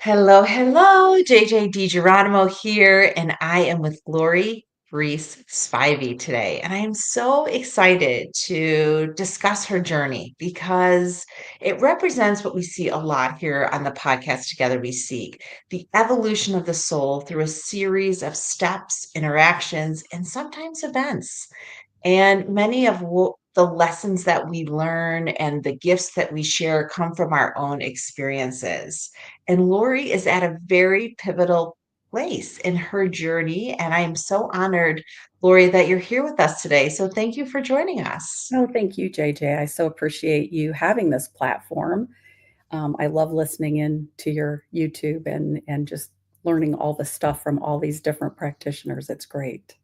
Hello, hello, JJ DiGeronimo here, and I am with Lori Reese Spivey today. And I am so excited to discuss her journey because it represents what we see a lot here on the podcast Together We Seek, the evolution of the soul through a series of steps, interactions, and sometimes events. And many of the lessons that we learn and the gifts that we share come from our own experiences. And Lori is at a very pivotal place in her journey. And I am so honored, Lori, that you're here with us today. So thank you for joining us. Oh, thank you, JJ. I so appreciate you having this platform. I love listening in to your YouTube and just learning all the stuff from all these different practitioners. It's great.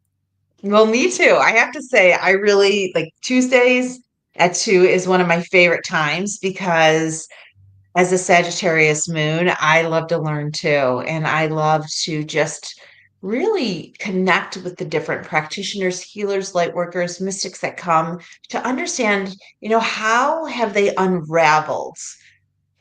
Well, me too. I have to say, I really like Tuesdays at 2 is one of my favorite times because as a Sagittarius moon, I love to learn too. And I love to just really connect with the different practitioners, healers, light workers, mystics that come to understand, how have they unraveled,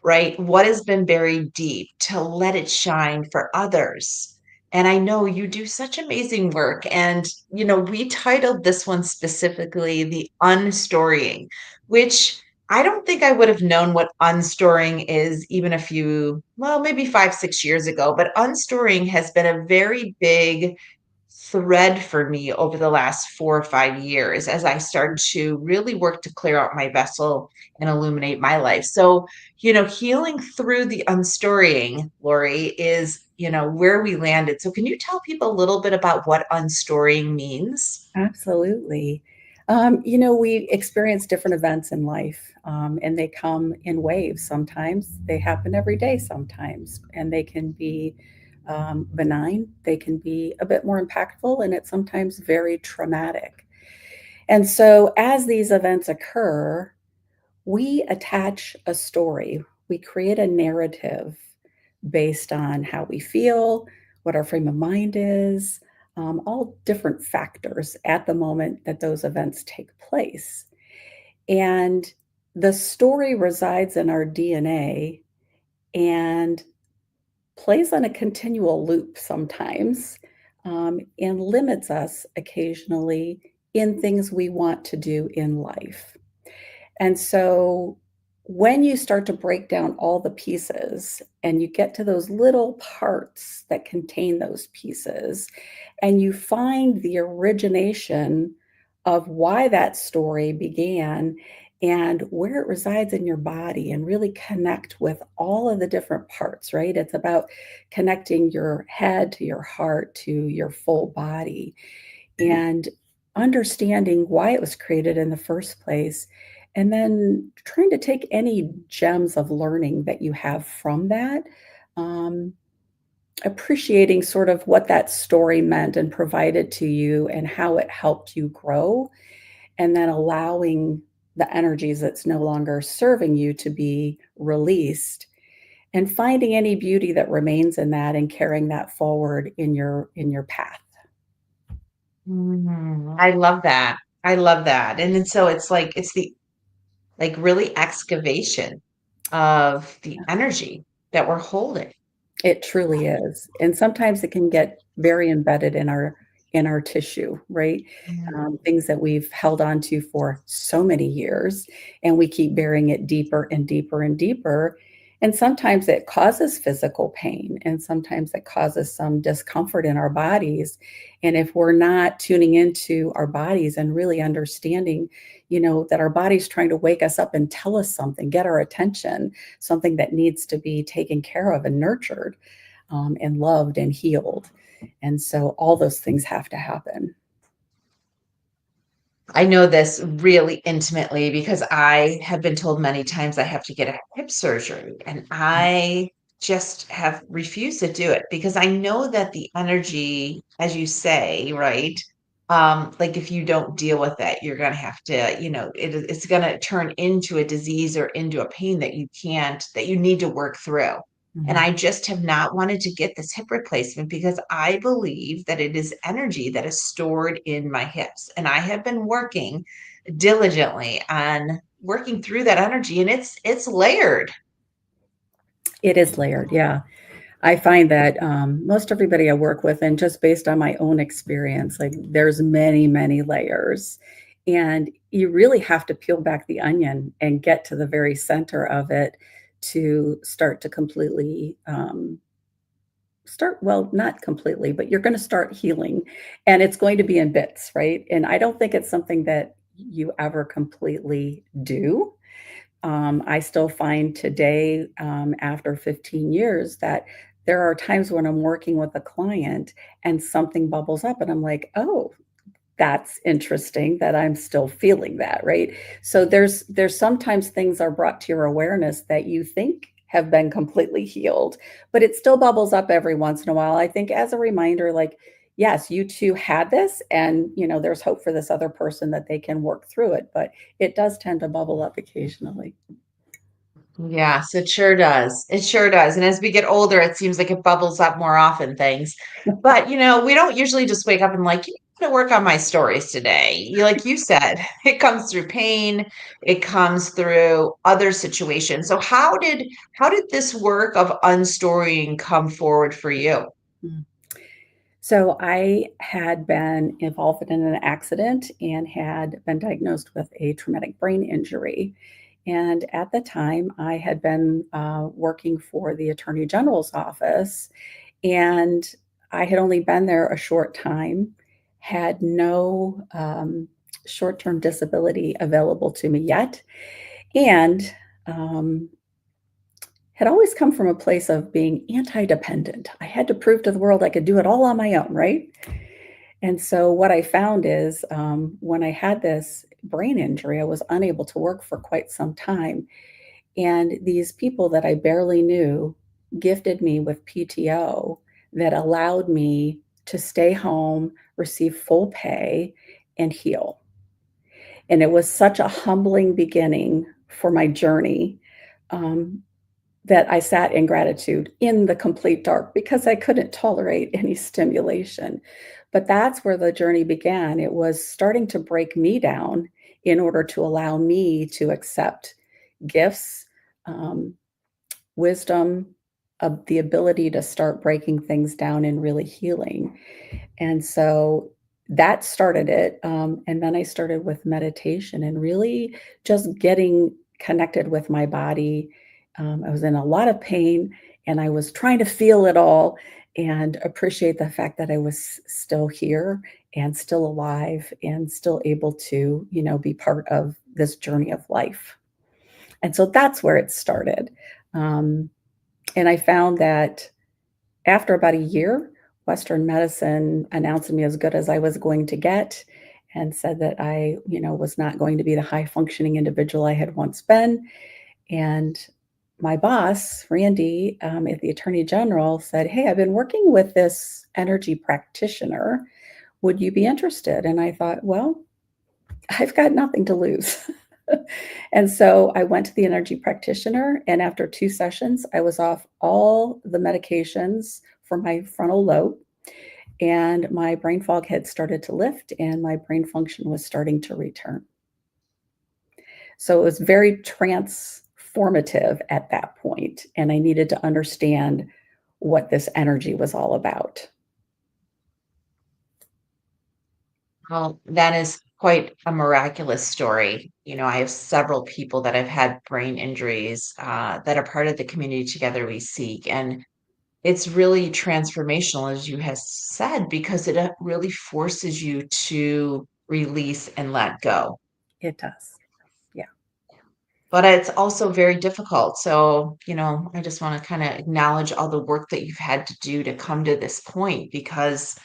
right? What has been buried deep to let it shine for others. And I know you do such amazing work. And, we titled this one specifically The Unstorying, which I don't think I would have known what unstoring is even well, maybe 5, 6 years ago. But unstoring has been a very big thread for me over the last 4 or 5 years as I start to really work to clear out my vessel and illuminate my life. So, healing through the unstorying, Lori, is, where we landed. So, can you tell people a little bit about what unstorying means? Absolutely. We experience different events in life, and they come in waves. Sometimes they happen every day, sometimes, and they can be benign. They can be a bit more impactful, and it's sometimes very traumatic. And so, as these events occur, we attach a story, we create a narrative based on how we feel, what our frame of mind is, all different factors at the moment that those events take place. And the story resides in our DNA and plays on a continual loop sometimes, and limits us occasionally in things we want to do in life. And so when you start to break down all the pieces and you get to those little parts that contain those pieces, and you find the origination of why that story began and where it resides in your body, and really connect with all of the different parts, right? It's about connecting your head to your heart to your full body and understanding why it was created in the first place, and then trying to take any gems of learning that you have from that, um, appreciating sort of what that story meant and provided to you and how it helped you grow, and then allowing the energies that's no longer serving you to be released, and finding any beauty that remains in that and carrying that forward in your path. I love that. I love that. And then so it's like, it's the like really excavation of the energy that we're holding. It truly is, and sometimes it can get very embedded in our tissue, right? Things that we've held on to for so many years, and we keep burying it deeper and deeper and deeper, and sometimes it causes physical pain, and sometimes it causes some discomfort in our bodies, and if we're not tuning into our bodies and really understanding, that our body's trying to wake us up and tell us something, get our attention, something that needs to be taken care of and nurtured, and loved and healed. And so all those things have to happen. I know this really intimately because I have been told many times I have to get a hip surgery, and I just have refused to do it because I know that the energy, as you say, right? Like if you don't deal with it, you're gonna have to, it's gonna turn into a disease or into a pain that you need to work through. And Mhm. I just have not wanted to get this hip replacement because I believe that it is energy that is stored in my hips. And I have been working diligently on working through that energy, and it's layered. It is layered, yeah. I find that most everybody I work with, and just based on my own experience, like there's many, many layers. And you really have to peel back the onion and get to the very center of it to start to completely start, well, not completely, but you're going to start healing. And it's going to be in bits, right? And I don't think it's something that you ever completely do. I still find today, after 15 years, that there are times when I'm working with a client and something bubbles up, and I'm like, oh, that's interesting that I'm still feeling that, right? So there's sometimes things are brought to your awareness that you think have been completely healed, but it still bubbles up every once in a while. I think as a reminder, like, yes, you too had this, and there's hope for this other person that they can work through it, but it does tend to bubble up occasionally. Yes, it sure does. It sure does. And as we get older, it seems like it bubbles up more often, things. But, we don't usually just wake up and like, I'm going to work on my stories today. Like you said, it comes through pain, it comes through other situations. So how did this work of unstorying come forward for you? Mm. So I had been involved in an accident and had been diagnosed with a traumatic brain injury. And at the time, I had been working for the Attorney General's office, and I had only been there a short time, had no short term disability available to me yet, and um, had always come from a place of being anti dependent. I had to prove to the world I could do it all on my own, right? And so, what I found is when I had this brain injury, I was unable to work for quite some time. And these people that I barely knew gifted me with PTO that allowed me to stay home, receive full pay, and heal. And it was such a humbling beginning for my journey. Um, that I sat in gratitude in the complete dark because I couldn't tolerate any stimulation. But that's where the journey began. It was starting to break me down in order to allow me to accept gifts, um, wisdom, of the ability to start breaking things down and really healing. And so that started it. And then I started with meditation and really just getting connected with my body. I was in a lot of pain and I was trying to feel it all and appreciate the fact that I was still here and still alive and still able to, be part of this journey of life. And so that's where it started. Um, and I found that after about a year, Western medicine announced me as good as I was going to get and said that I, was not going to be the high functioning individual I had once been. And my boss, Randy, at the Attorney General, said, "Hey, I've been working with this energy practitioner. Would you be interested?" And I thought, well, I've got nothing to lose. And so I went to the energy practitioner, and after 2 sessions, I was off all the medications for my frontal lobe, and my brain fog had started to lift, and my brain function was starting to return. So it was very transformative at that point, and I needed to understand what this energy was all about. Well, that is quite a miraculous story. I have several people that have had brain injuries that are part of the community Together We Seek. And it's really transformational, as you have said, because it really forces you to release and let go. It does. Yeah. But it's also very difficult. So, I just want to kind of acknowledge all the work that you've had to do to come to this point because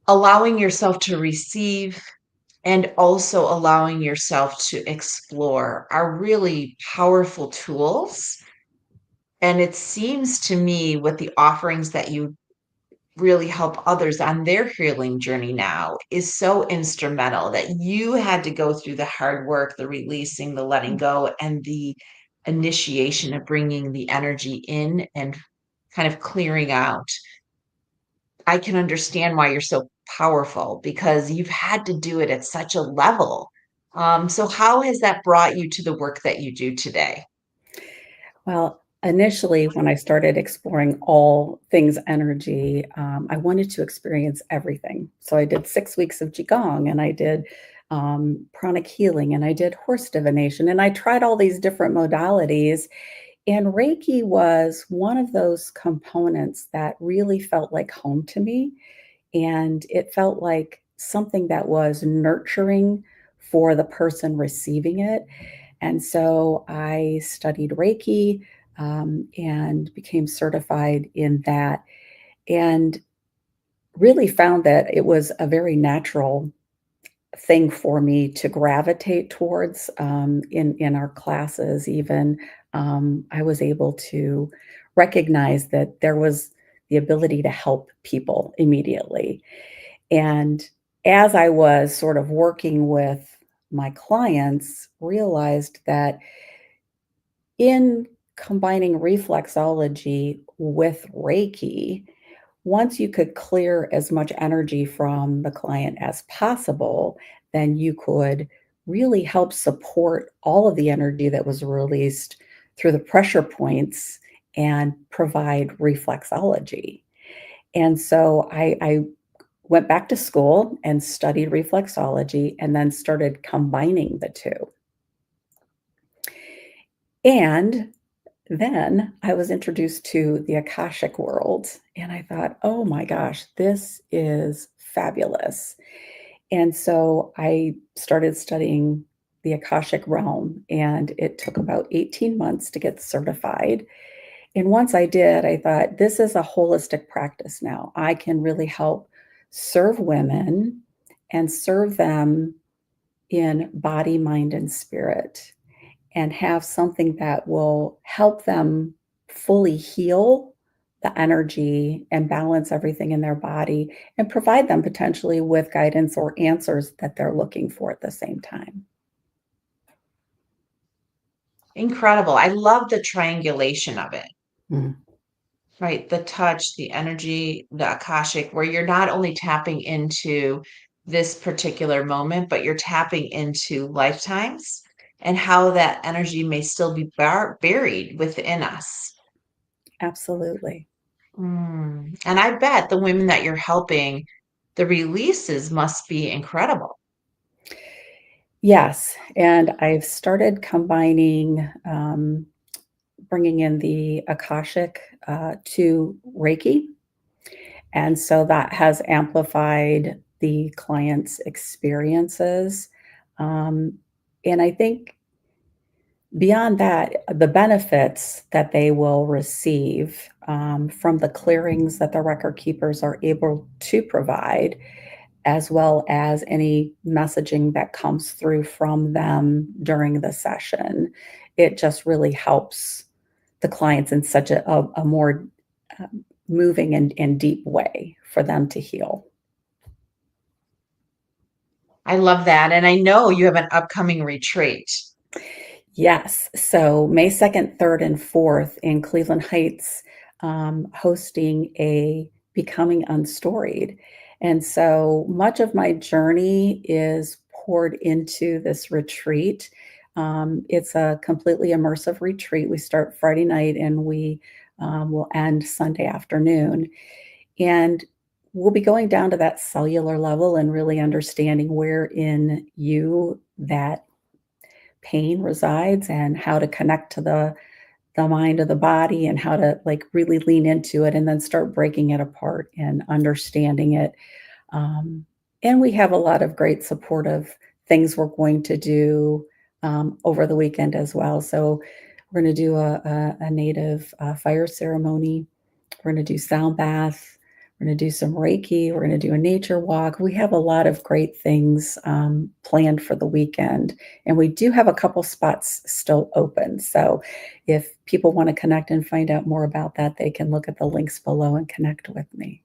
allowing yourself to receive and also allowing yourself to explore are really powerful tools. And it seems to me with the offerings that you really help others on their healing journey now is so instrumental that you had to go through the hard work, the releasing, the letting go, and the initiation of bringing the energy in and kind of clearing out. I can understand why you're so powerful because you've had to do it at such a level. So how has that brought you to the work that you do today? Well, Initially, when I started exploring all things energy, I wanted to experience everything. So I did 6 weeks of Qigong and I did pranic healing and I did horse divination and I tried all these different modalities. And Reiki was one of those components that really felt like home to me. And it felt like something that was nurturing for the person receiving it. And so I studied Reiki and became certified in that, and really found that it was a very natural thing for me to gravitate towards in our classes. Even I was able to recognize that there was the ability to help people immediately. And as I was sort of working with my clients, realized that in combining reflexology with Reiki, once you could clear as much energy from the client as possible, then you could really help support all of the energy that was released through the pressure points and provide reflexology. And so I went back to school and studied reflexology and then started combining the two. And then I was introduced to the Akashic world, and I thought, oh my gosh, this is fabulous. And so I started studying the Akashic realm, and it took about 18 months to get certified. And once I did, I thought, this is a holistic practice now. I can really help serve women and serve them in body, mind, and spirit, and have something that will help them fully heal the energy and balance everything in their body and provide them potentially with guidance or answers that they're looking for at the same time. Incredible. I love the triangulation of it, Mm, right? The touch, the energy, the Akashic, where you're not only tapping into this particular moment, but you're tapping into lifetimes and how that energy may still be buried within us. absolutely. And I bet the women that you're helping, the releases must be incredible. Yes. And I've started combining, bringing in the Akashic to Reiki. And so that has amplified the client's experiences. Um, and I think beyond that, the benefits that they will receive from the clearings that the record keepers are able to provide, as well as any messaging that comes through from them during the session, it just really helps the clients in such a more moving and deep way for them to heal. I love that. And I know you have an upcoming retreat. Yes. So May 2nd, 3rd, and 4th in Cleveland Heights, hosting a Becoming Unstoried. And so much of my journey is poured into this retreat. It's a completely immersive retreat. We start Friday night and we will end Sunday afternoon. And we'll be going down to that cellular level and really understanding where in you that pain resides and how to connect to the mind of the body and how to like really lean into it and then start breaking it apart and understanding it. And we have a lot of great supportive things we're going to do over the weekend as well. So we're going to do a native fire ceremony. We're going to do sound bath. We're going to do some Reiki. We're going to do a nature walk. We have a lot of great things planned for the weekend. And we do have a couple spots still open. So if people want to connect and find out more about that, they can look at the links below and connect with me.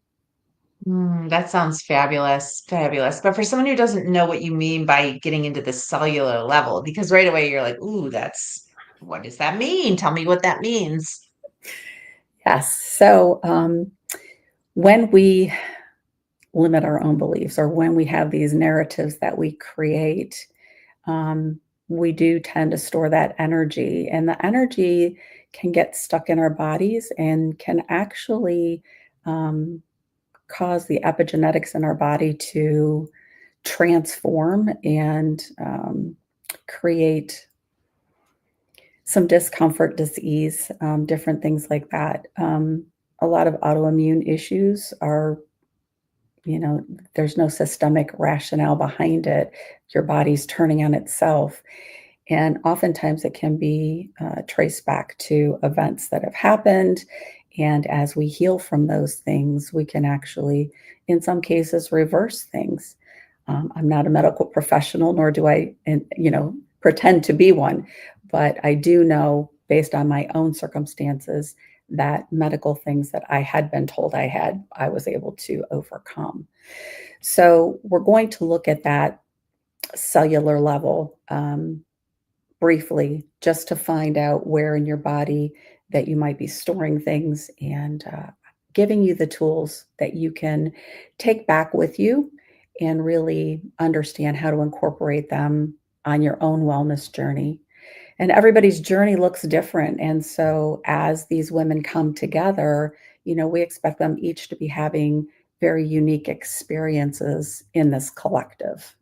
That sounds fabulous, fabulous. But for someone who doesn't know what you mean by getting into the cellular level, because right away you're like, ooh, what does that mean? Tell me what that means. Yes. So when we limit our own beliefs or when we have these narratives that we create, we do tend to store that energy. And the energy can get stuck in our bodies and can actually cause the epigenetics in our body to transform and create some discomfort, disease, different things like that. A lot of autoimmune issues are, you know, there's no systemic rationale behind it. Your body's turning on itself. And oftentimes it can be traced back to events that have happened. And as we heal from those things, we can actually, in some cases, reverse things. I'm not a medical professional, nor do I, pretend to be one, but I do know, based on my own circumstances, that medical things that I had been told I had, I was able to overcome. So we're going to look at that cellular level briefly, just to find out where in your body that you might be storing things, and giving you the tools that you can take back with you and really understand how to incorporate them on your own wellness journey. And everybody's journey looks different. And so as these women come together, we expect them each to be having very unique experiences in this collective.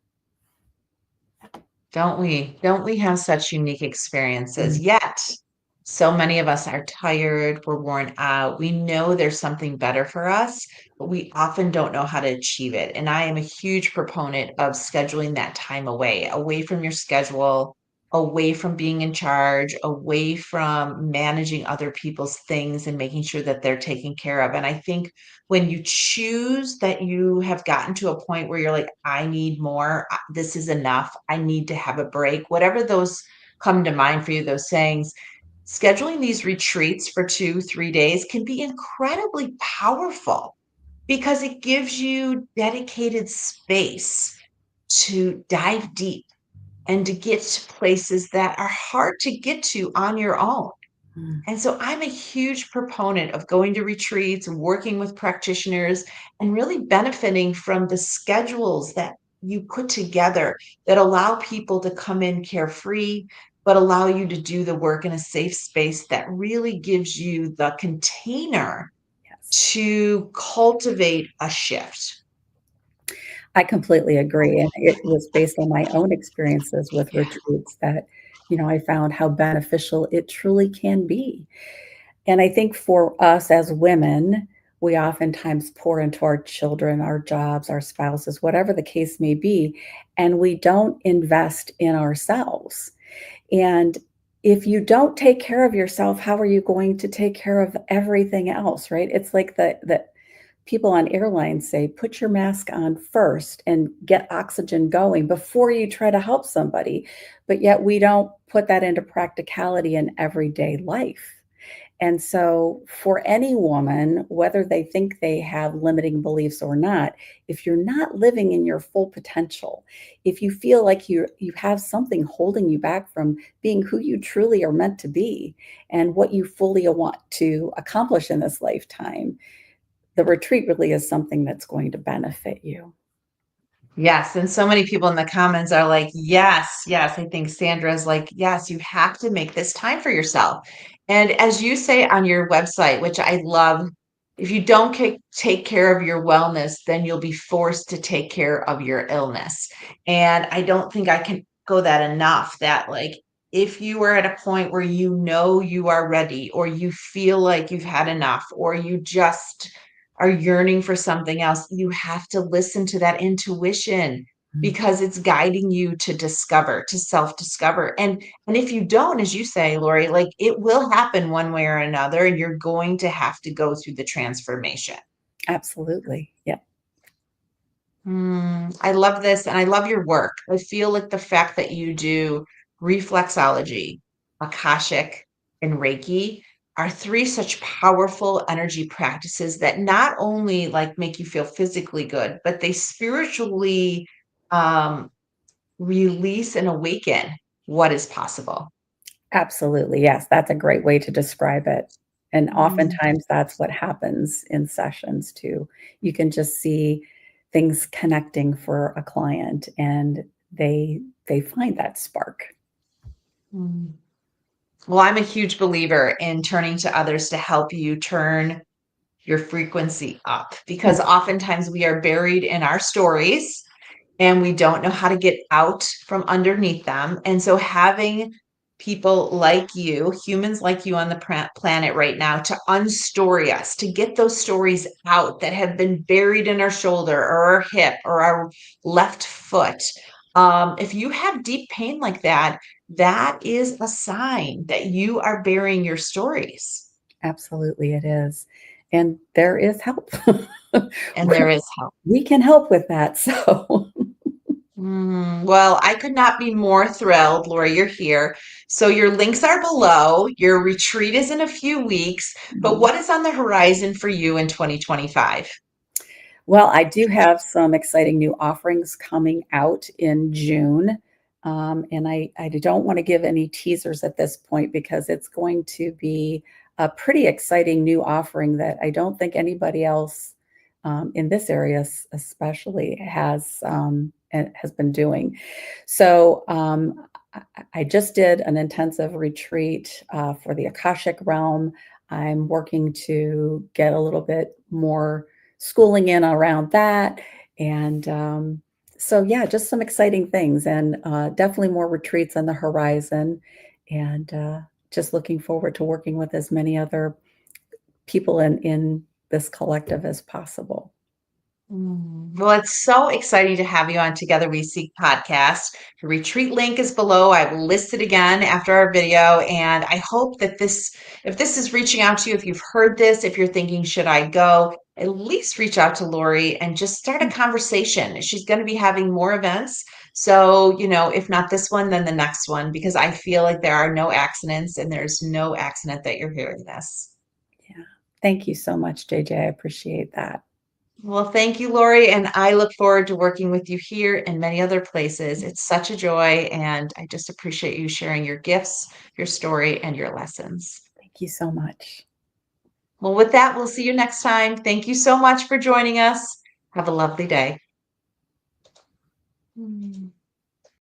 Don't we? Don't we have such unique experiences? Mm. Yet, so many of us are tired, we're worn out. We know there's something better for us, but we often don't know how to achieve it. And I am a huge proponent of scheduling that time away from your schedule, away from being in charge, away from managing other people's things and making sure that they're taken care of. And I think when you choose that you have gotten to a point where you're like, I need more, this is enough, I need to have a break, whatever those come to mind for you, those sayings, scheduling these retreats for 2, 3 days can be incredibly powerful because it gives you dedicated space to dive deep and to get to places that are hard to get to on your own. Mm. And so I'm a huge proponent of going to retreats and working with practitioners and really benefiting from the schedules that you put together that allow people to come in carefree, but allow you to do the work in a safe space that really gives you the container Yes. to cultivate a shift. I completely agree, and it was based on my own experiences with Yeah. retreats that, I found how beneficial it truly can be. And I think for us as women, we oftentimes pour into our children, our jobs, our spouses, whatever the case may be, and we don't invest in ourselves. And if you don't take care of yourself, how are you going to take care of everything else, right? It's like the people on airlines say, put your mask on first and get oxygen going before you try to help somebody. But yet we don't put that into practicality in everyday life. And so, for any woman, whether they think they have limiting beliefs or not, if you're not living in your full potential, if you feel like you have something holding you back from being who you truly are meant to be and what you fully want to accomplish in this lifetime, the retreat really is something that's going to benefit you. Yes, and so many people in the comments are like, "Yes, yes." I think Sandra's like, "Yes, you have to make this time for yourself." And as you say on your website, which I love, if you don't take care of your wellness, then you'll be forced to take care of your illness. And I don't think I can go that enough that like if you are at a point where you know you are ready or you feel like you've had enough or you just are yearning for something else, you have to listen to that intuition Mm. because it's guiding you to discover, to self-discover. And if you don't, as you say, Lori, like it will happen one way or another, and you're going to have to go through the transformation. Absolutely. Yeah. I love this and I love your work. I feel like the fact that you do reflexology, Akashic, and Reiki are three such powerful energy practices that not only like make you feel physically good, but they spiritually um, release and awaken what is possible. Absolutely. Yes, that's a great way to describe it. And Mm. oftentimes that's what happens in sessions too. You can just see things connecting for a client and they find that spark. Mm. Well, I'm a huge believer in turning to others to help you turn your frequency up because oftentimes we are buried in our stories and we don't know how to get out from underneath them. And so having people like you, humans like you on the planet right now to unstory us, to get those stories out that have been buried in our shoulder or our hip or our left foot. If you have deep pain like that, that is a sign that you are burying your stories. Absolutely, it is. And there is help. And there is help. We can help with that. So, Well, I could not be more thrilled, Lori, you're here. So your links are below. Your retreat is in a few weeks, but what is on the horizon for you in 2025? well, I do have some exciting new offerings coming out in June. And I don't want to give any teasers at this point because it's going to be a pretty exciting new offering that I don't think anybody else in this area, especially, has been doing. So I just did an intensive retreat for the Akashic realm. I'm working to get a little bit more schooling in around that. And so, yeah, just some exciting things and definitely more retreats on the horizon. And just looking forward to working with as many other people in this collective as possible. Well, it's so exciting to have you on Together We Seek podcast. The retreat link is below. I will list it again after our video. And I hope that if this is reaching out to you, if you've heard this, if you're thinking, should I go? At least reach out to Lori and just start a conversation. She's going to be having more events. So, if not this one, then the next one, because I feel like there are no accidents and there's no accident that you're hearing this. Yeah. Thank you so much, JJ. I appreciate that. Well, thank you, Lori, and I look forward to working with you here and many other places. It's such a joy, and I just appreciate you sharing your gifts, your story, and your lessons. Thank you so much. Well, with that, we'll see you next time. Thank you so much for joining us. Have a lovely day.